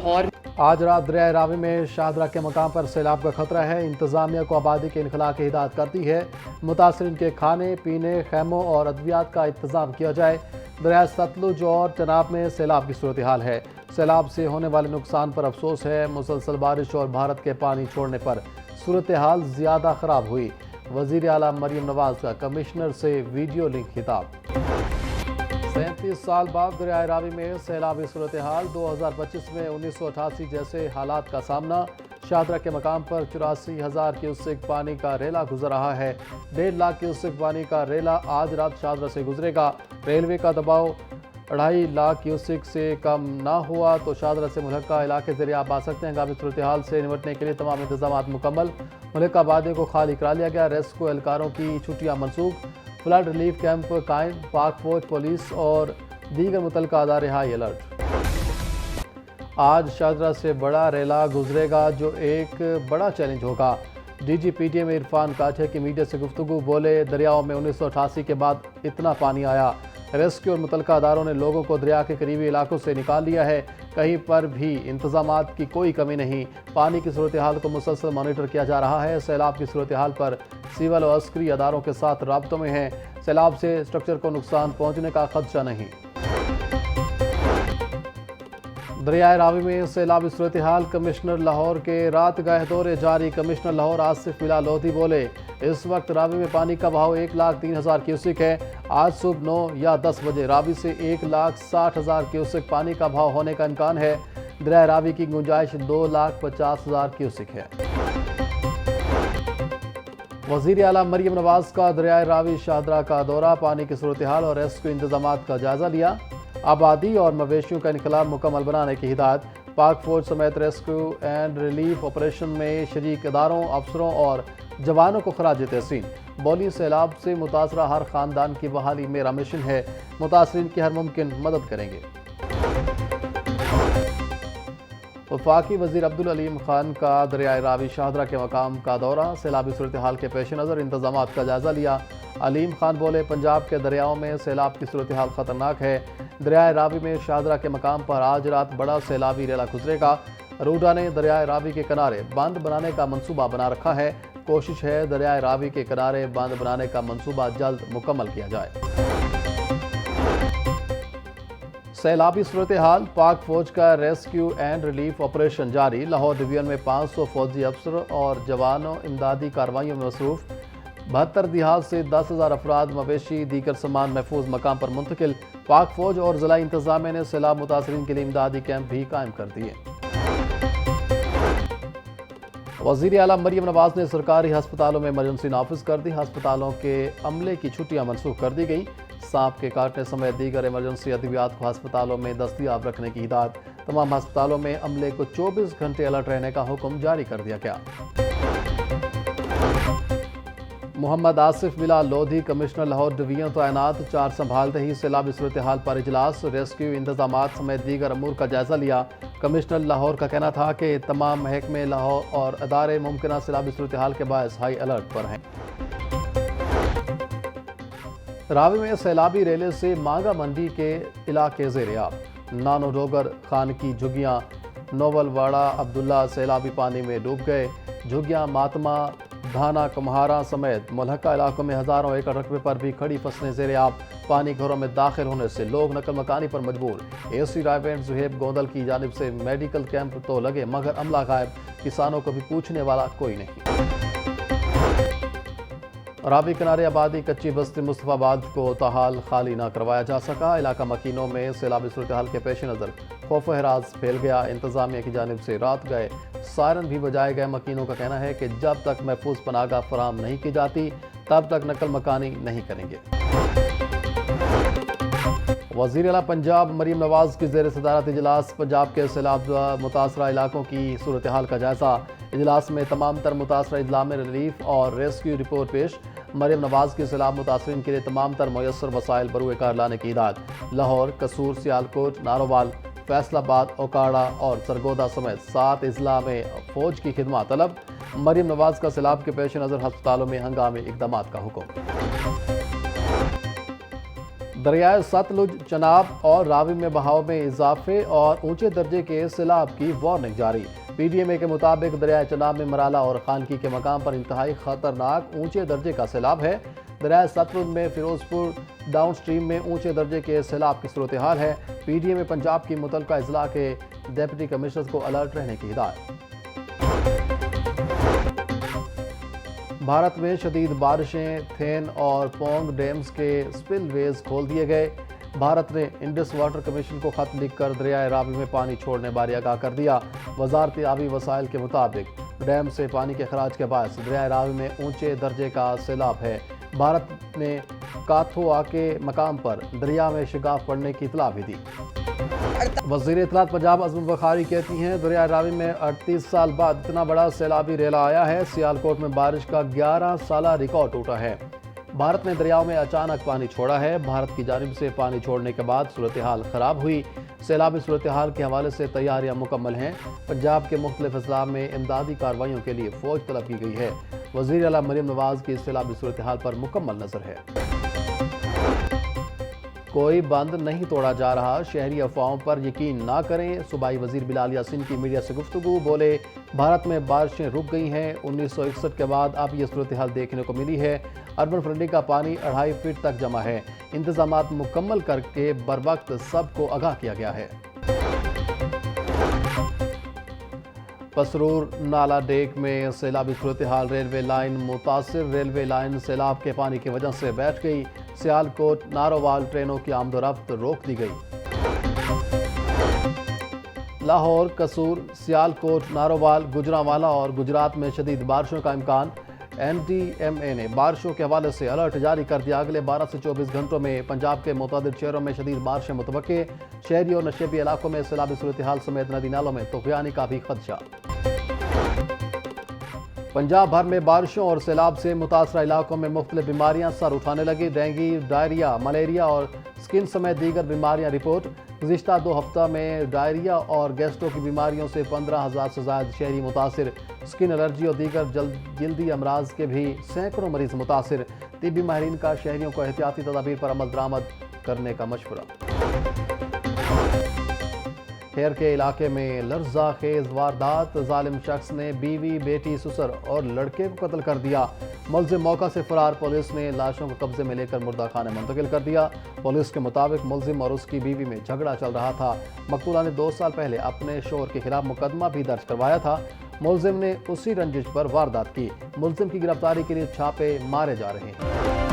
لاہور آج رات دریائے راوی میں شاہدرہ کے مقام پر سیلاب کا خطرہ ہے۔ انتظامیہ کو آبادی کے انخلاء کی ہدایت کرتی ہے۔ متاثرین کے کھانے پینے، خیموں اور ادویات کا انتظام کیا جائے۔ دریائے ستلج اور چناب میں سیلاب کی صورتحال ہے۔ سیلاب سے ہونے والے نقصان پر افسوس ہے۔ مسلسل بارش اور بھارت کے پانی چھوڑنے پر صورتحال زیادہ خراب ہوئی۔ وزیر اعلیٰ مریم نواز کا کمشنر سے ویڈیو لنک خطاب۔ 37 سال بعد دریائے راوی میں سیلابی صورتحال۔ 2025 میں 1988 جیسے حالات کا سامنا۔ شاہدرہ کے مقام پر 84,000 کیوسک پانی کا ریلا گزر رہا ہے۔ 1.5 لاکھ کیوسک پانی کا ریلا آج رات شاہدرہ سے گزرے گا۔ ریلوے کا دباؤ 2.5 لاکھ کیوسک سے کم نہ ہوا تو شاہدرہ سے ملحقہ علاقے زیر آب آ سکتے ہیں۔ ہنگامی صورتحال سے نمٹنے کے لیے تمام انتظامات مکمل۔ ملحقہ آبادیوں کو خالی کرا لیا گیا۔ ریسکیو اہلکاروں کی چھٹیاں منسوخ۔ فلڈ ریلیف کیمپ قائم۔ پاک فوج، پولیس اور دیگر متعلقہ ادارے ہائی الرٹ۔ آج شاہدرہ سے بڑا ریلا گزرے گا جو ایک بڑا چیلنج ہوگا۔ D G P T M Irfan Kathe کی میڈیا سے گفتگو۔ بولے دریاؤں میں 1988 کے بعد اتنا پانی آیا۔ ریسکیو اور متعلقہ اداروں نے لوگوں کو دریا کے قریبی علاقوں سے نکال لیا ہے۔ کہیں پر بھی انتظامات کی کوئی کمی نہیں۔ پانی کی صورتحال کو مسلسل مانیٹر کیا جا رہا ہے۔ سیلاب کی صورتحال پر سول و عسکری اداروں کے ساتھ رابطوں میں ہیں۔ سیلاب سے اسٹرکچر کو نقصان پہنچنے کا خدشہ نہیں۔ دریائے راوی میں سیلابی صورتحال۔ کمشنر لاہور کے رات گاہ دورے جاری۔ کمشنر لاہور آصف بلال لودھی بولے اس وقت راوی میں پانی کا بہاؤ 1,03,000 کیوسک ہے۔ آج صبح 9 یا 10 بجے راوی سے 1,60,000 کیوسک پانی کا بہاؤ ہونے کا امکان ہے۔ دریائے راوی کی گنجائش 2,50,000 کیوسک ہے۔ وزیر اعلیٰ مریم نواز کا دریائے راوی شاہدرہ کا دورہ۔ پانی کی صورتحال اور ریسکیو انتظامات کا جائزہ لیا۔ آبادی اور مویشیوں کا انخلاء مکمل بنانے کی ہدایت۔ پاک فوج سمیت ریسکیو اینڈ ریلیف آپریشن میں شریک اداروں، افسروں اور جوانوں کو خراج تحسین۔ بولی سیلاب سے متاثرہ ہر خاندان کی بحالی میرا مشن ہے۔ متاثرین کی ہر ممکن مدد کریں گے۔ وفاقی وزیر عبدالعلیم خان کا دریائے راوی شاہدرہ کے مقام کا دورہ۔ سیلابی صورتحال کے پیش نظر انتظامات کا جائزہ لیا۔ علیم خان بولے پنجاب کے دریاؤں میں سیلاب کی صورتحال خطرناک ہے۔ دریائے راوی میں شاہدرہ کے مقام پر آج رات بڑا سیلابی ریلا گزرے گا۔ روڈا نے دریائے راوی کے کنارے باندھ بنانے کا منصوبہ بنا رکھا ہے۔ کوشش ہے دریائے راوی کے کنارے باندھ بنانے کا منصوبہ جلد مکمل کیا جائے۔ سیلابی صورتحال۔ پاک فوج کا ریسکیو اینڈ ریلیف آپریشن جاری۔ لاہور ڈویژن میں 500 فوجی افسر اور جوانوں امدادی کارروائیوں میں مصروف۔ 72 دیہات سے 10,000 افراد، مویشی، دیگر سامان محفوظ مقام پر منتقل۔ پاک فوج اور ضلعی انتظامیہ نے سیلاب متاثرین کے لیے امدادی کیمپ بھی قائم کر دیے۔ وزیر اعلیٰ مریم نواز نے سرکاری ہسپتالوں میں ایمرجنسی نافذ کر دی۔ ہسپتالوں کے عملے کی چھٹیاں منسوخ کر دی گئی۔ سانپ کے کاٹنے سمیت دیگر ایمرجنسی ادویات کو ہسپتالوں میں دستیاب رکھنے کی ہدایت۔ تمام ہسپتالوں میں عملے کو 24 گھنٹے الرٹ رہنے کا حکم جاری کر دیا گیا۔ محمد آصف بلال لودھی کمشنر لاہور ڈویژن تعینات۔ 4 سنبھالتے ہی سیلابی صورتحال پر اجلاس۔ ریسکیو انتظامات سمیت دیگر امور کا جائزہ لیا۔ کمشنر لاہور کا کہنا تھا کہ تمام محکمے لاہور اور ادارے ممکنہ سیلابی صورتحال کے باعث ہائی الرٹ پر ہیں۔ راوی میں سیلابی ریلے سے مانگا منڈی کے علاقے زیر آب۔ نانو ڈوگر، خانکی، جھگیاں، نوول واڑہ، عبداللہ سیلابی پانی میں ڈوب گئے۔ جھگیاں، ماتما، دھانا، کمہارا سمیت ملحقہ علاقوں میں ہزاروں ایکڑ رقبے پر بھی کھڑی فصلیں زیر آب۔ پانی گھروں میں داخل ہونے سے لوگ نقل مکانی پر مجبور۔ اے سی رائے بینٹ زہیب گوندل کی جانب سے میڈیکل کیمپ تو لگے مگر عملہ غائب۔ کسانوں کو بھی پوچھنے والا کوئی نہیں۔ راوی کنارے آبادی کچی بستی مصطفیٰ آباد کو تاحال خالی نہ کروایا جا سکا۔ علاقہ مکینوں میں سیلابی صورتحال کے پیش نظر خوف و ہراس پھیل گیا۔ انتظامیہ کی جانب سے رات گئے سائرن بھی بجائے گئے۔ مکینوں کا کہنا ہے کہ جب تک محفوظ پناہگاہ فراہم نہیں کی جاتی تب تک نقل مکانی نہیں کریں گے۔ وزیر اعلیٰ پنجاب مریم نواز کی زیر صدارت اجلاس۔ پنجاب کے سیلاب متاثرہ علاقوں کی صورتحال کا جائزہ۔ اجلاس میں تمام تر متاثرہ اضلاع میں ریلیف اور ریسکیو رپورٹ پیش۔ مریم نواز کی سیلاب متاثرین کے لیے تمام تر میسر وسائل بروئے کار لانے کی ہدایت۔ لاہور، قصور، سیالکوٹ، ناروال، فیصل آباد، اوکاڑہ اور سرگودا سمیت 7 اضلاع میں فوج کی خدمات طلب۔ مریم نواز کا سیلاب کے پیش نظر ہسپتالوں میں ہنگامی اقدامات کا حکم۔ دریائے ستلج، چناب اور راوی میں بہاؤ میں اضافے اور اونچے درجے کے سیلاب کی وارننگ جاری۔ پی ڈی ایم اے کے مطابق دریائے چناب میں مرالہ اور خانکی کے مقام پر انتہائی خطرناک اونچے درجے کا سیلاب ہے۔ دریائے ستلج میں فیروز پور ڈاؤن سٹریم میں اونچے درجے کے سیلاب کی صورتحال ہے۔ پی ڈی ایم اے پنجاب کی متعلقہ اضلاع کے ڈپٹی کمشنرز کو الرٹ رہنے کی ہدایت۔ بھارت میں شدید بارشیں، تھین اور پونگ ڈیمز کے سپل ویز کھول دیے گئے۔ بھارت نے انڈس واٹر کمیشن کو خط لکھ کر دریائے راوی میں پانی چھوڑنے بارے آگاہ کر دیا۔ وزارت آبی وسائل کے مطابق ڈیم سے پانی کے اخراج کے باعث دریائے راوی میں اونچے درجے کا سیلاب ہے۔ بھارت نے کاتھوا کے مقام پر دریا میں شگاف پڑنے کی اطلاع بھی دی۔ وزیر اطلاعات پنجاب عظمی بخاری کہتی ہیں دریائے راوی میں 38 سال بعد اتنا بڑا سیلابی ریلا آیا ہے۔ سیالکوٹ میں بارش کا 11 سالہ ریکارڈ ٹوٹا ہے۔ بھارت نے دریاؤں میں اچانک پانی چھوڑا ہے۔ بھارت کی جانب سے پانی چھوڑنے کے بعد صورتحال خراب ہوئی۔ سیلابی صورتحال کے حوالے سے تیاریاں مکمل ہیں۔ پنجاب کے مختلف اضلاع میں امدادی کارروائیوں کے لیے فوج طلب کی گئی ہے۔ وزیر اعلیٰ مریم نواز کی سیلابی صورتحال پر مکمل نظر ہے۔ کوئی بند نہیں توڑا جا رہا، شہری افواہوں پر یقین نہ کریں۔ صوبائی وزیر بلال یاسین کی میڈیا سے گفتگو، بولے بھارت میں بارشیں رک گئی ہیں۔ 1961 کے بعد اب یہ صورتحال دیکھنے کو ملی ہے۔ اربن فلڈنگ کا پانی 2.5 فٹ تک جمع ہے۔ انتظامات مکمل کر کے بروقت سب کو آگاہ کیا گیا ہے۔ پسرور نالا ڈیک میں سیلابی صورتحال، ریلوے لائن متاثر۔ ریلوے لائن سیلاب کے پانی کی وجہ سے بیٹھ گئی۔ سیالکوٹ نارووال ٹرینوں کی آمد و رفت روک دی گئی۔ لاہور، قصور، سیالکوٹ، نارووال، گوجرانوالا اور گجرات میں شدید بارشوں کا امکان۔ این ڈی ایم اے نے بارشوں کے حوالے سے الرٹ جاری کر دیا۔ اگلے 12 سے 24 گھنٹوں میں پنجاب کے متعدد شہروں میں شدید بارشیں متوقع۔ شہری اور نشیبی علاقوں میں سیلابی صورتحال سمیت ندی نالوں میں طغیانی کا بھی خدشہ۔ پنجاب بھر میں بارشوں اور سیلاب سے متاثرہ علاقوں میں مختلف بیماریاں سر اٹھانے لگی۔ ڈینگی، ڈائریا، ملیریا اور سکن سمیت دیگر بیماریاں رپورٹ۔ گزشتہ 2 ہفتہ میں ڈائریا اور گیسٹرو کی بیماریوں سے 15,000 سے زائد شہری متاثر۔ سکن الرجی اور دیگر جلدی امراض کے بھی سینکڑوں مریض متاثر۔ طبی ماہرین کا شہریوں کو احتیاطی تدابیر پر عمل درآمد کرنے کا مشورہ۔ خیر کے علاقے میں لرزہ خیز واردات، ظالم شخص نے بیوی، بیٹی، سسر اور لڑکے کو قتل کر دیا۔ ملزم موقع سے فرار، پولیس نے لاشوں کو قبضے میں لے کر مردہ خانے منتقل کر دیا۔ پولیس کے مطابق ملزم اور اس کی بیوی میں جھگڑا چل رہا تھا۔ مقتولہ نے 2 سال پہلے اپنے شوہر کے خلاف مقدمہ بھی درج کروایا تھا۔ ملزم نے اسی رنجش پر واردات کی۔ ملزم کی گرفتاری کے لیے چھاپے مارے جا رہے ہیں۔